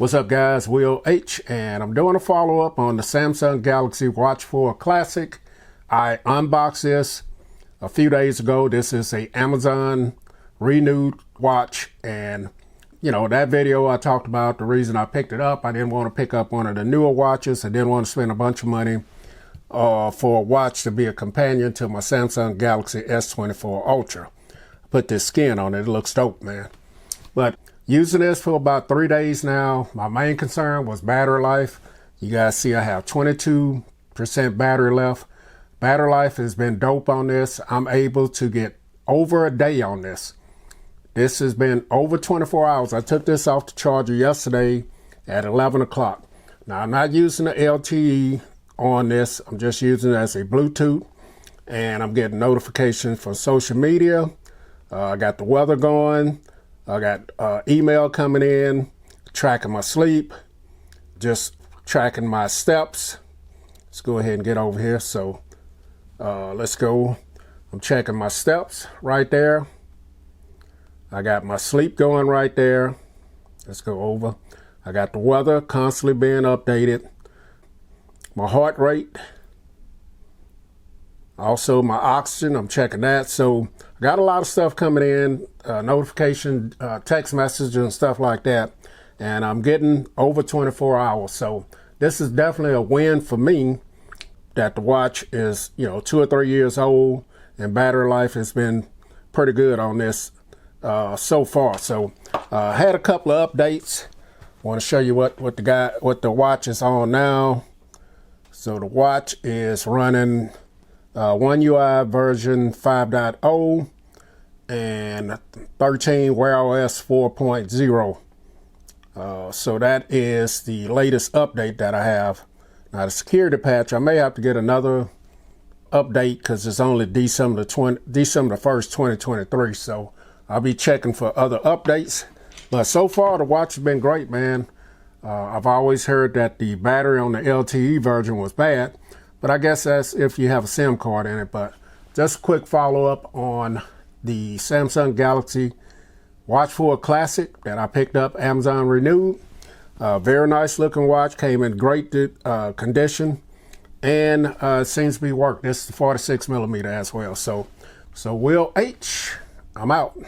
What's up, guys? Will H, and I'm doing a follow-up on the Samsung Galaxy Watch 4 Classic. I unboxed this a few days ago. This is a Amazon renewed watch, and you know, that video I talked about the reason I picked it up. I didn't want to pick up one of the newer watches. I didn't want to spend a bunch of money for a watch to be a companion to my Samsung Galaxy S24 Ultra. I put this skin on it. It looks dope, man. But using this for about 3 days now, my main concern was battery life. You guys see I have 22% battery left. Battery life has been dope on this. I'm able to get over a day on this. This has been over 24 hours. I took this off the charger yesterday at 11 o'clock. Now, I'm not using the LTE on this. I'm just using it as a Bluetooth, and I'm getting notifications from social media. I got the weather going. I got email coming in, tracking my sleep, just tracking my steps. Let's go ahead and get over here. So let's go. I'm checking my steps right there. I got my sleep going right there. Let's go over. I got the weather constantly being updated. My heart rate. Also my oxygen, I'm checking that. So I got a lot of stuff coming in, notification, text messages and stuff like that. And I'm getting over 24 hours. So this is definitely a win for me that the watch is, you know, 2 or 3 years old, and battery life has been pretty good on this so far. So I had a couple of updates. I want to show you what the watch is on now. So the watch is running One UI version 5.0 and 13 Wear OS 4.0. So that is the latest update that I have. Now the security patch, I may have to get another update because it's only December the 1st, 2023. So I'll be checking for other updates. But so far the watch has been great, man. I've always heard that the battery on the LTE version was bad, but I guess that's if you have a SIM card in it. But just a quick follow-up on the Samsung Galaxy Watch 4 Classic that I picked up, Amazon renewed. Very nice looking watch, came in great condition, and seems to be working. This is 46 millimeter as well. So Will H, I'm out.